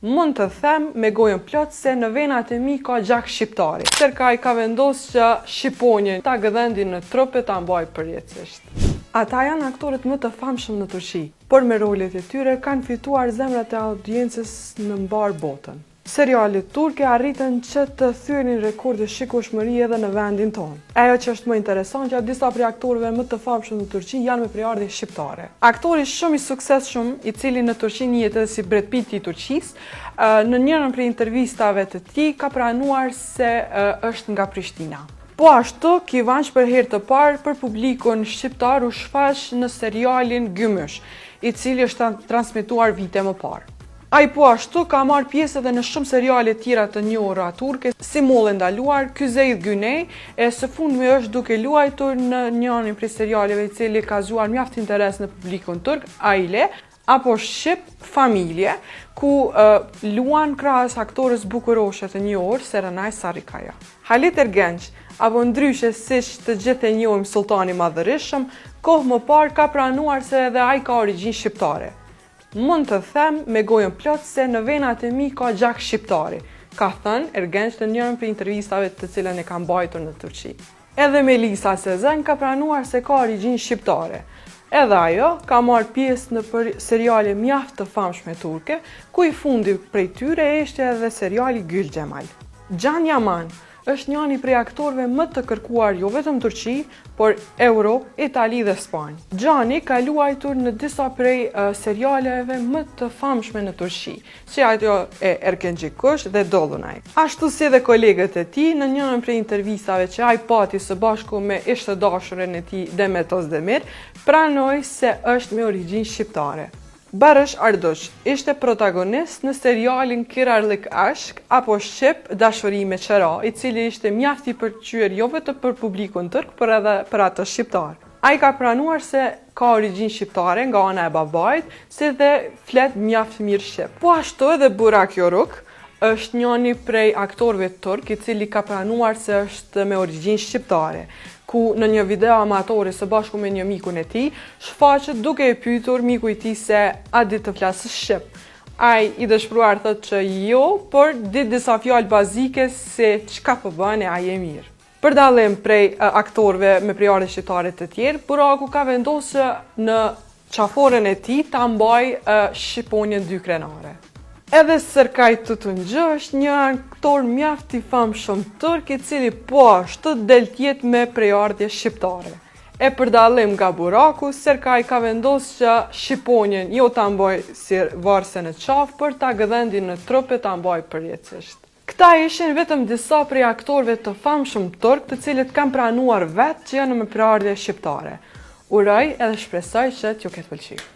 Mund të them me gojën plot se në venat e mi ka gjak shqiptari. Serkaj ka vendosur që Shqiponjën ta gëdhendi në trupe ta mbaj përjetësisht. Ata janë aktorët më të famshëm në Turqi, por me rolet e tyre kanë fituar zemrat e audiencës në mbar botën. Serialet turke arritën që të thyenin rekorde shikueshmërie edhe në vendin tonë. Ajo që është më interesant që disa prej aktorëve më të famshëm në Turqi janë me prejardhje shqiptare. Aktori shumë i suksesshëm, i cili në Turqi njihet edhe si Brad Pitt i Turqisë, në njërin prej intervistave të tij ka pranuar se është nga Prishtina. Po ashtu, Kivanç për herë të parë për publikun shqiptar u shfaq në serialin Gümüş, i cili është transmetuar vite më parë. Ai po ashtu ka marrë pjesë edhe në shumë seriale tjera të njohura turke, si Mollë e ndaluar, Kuzey Güney, e së fundmi është duke luajtur në njërin prej serialeve i cili ka zgjuar mjaft interes në publikun turk, Aile, apo shqip Familje, ku luan krahas aktorës bukuroshe të njohur Serenay Sarıkaya. Halit Ergenç, apo ndryshe siç të gjithë e njohim Sultani Madhërisëm, kohë më parë ka pranuar se edhe ai ka origjinë shqiptare. Mund të them me gojën plot se në venat e mi ka gjak shqiptari, ka thënë Ergenç në njërin prej intervistave të cilën e ka mbajtur në Turqi. Edhe Melisa Sezen ka pranuar se ka origjinë shqiptare. Edhe ajo ka marrë pjesë në seriale mjaft të famshme turke, ku i fundi prej tyre ishte edhe seriali Gül Cemal. Can Yaman është njëri prej aktorëve më të kërkuar jo vetëm Turqi, por Europë, Itali dhe Spanjë. Gjani ka luajtur në disa prej serialeve më të famshme në Turqi, si ajo e Erkenci Kush dhe Dolunaj. Ashtu si dhe kolegët e tij, në njërin prej intervistave që ai pati së bashku me ish të dashurën e tij Demet Özdemir, pranoi se është me origjinë shqiptare. Barış Arduç ishte protagonist në serialin Kirarlık Aşk apo shqip Dashuri me qera, i cili ishte mjaft i pëlqyer jo vetëm për publikun turk, por edhe për atë shqiptar. Ai ka pranuar se ka origjinë shqiptare nga ana e babait, si dhe flet mjaft mirë shqip. Po ashtu edhe Burak Yoruk është njëri prej aktorëve turk i cili ka pranuar se është me origjinë shqiptare, ku në një video amatori së bashku me një mikun e tij, shfaqet duke e pyetur miku i tij se a di të flasë shqip. Ai i dëshpëruar thotë që jo, por di disa fjalë bazike se çka po bën e ai e mirë. Për dallim prej aktorëve me prejardhje shqiptare të tjerë, Buraku ka vendosur në qaforën e tij ta mbajë Shqiponjën dy krenare. Edhe Serkaj Tutungjë është një aktor mjaft i famshëm turk i cili po ashtu del tjetë me prejardhje shqiptare. E për dallim nga Buraku, Serkaj ka vendosur që Shqiponjën jo ta mbaj si varse në qafë, por ta gëdhendi në trupe ta mbaj përjetësisht. Këta ishin vetëm disa prej aktorëve të famshëm turk të cilët kanë pranuar vetë që janë me prejardhje shqiptare. Uroj edhe shpresoj që t'ju ketë pëlqyer.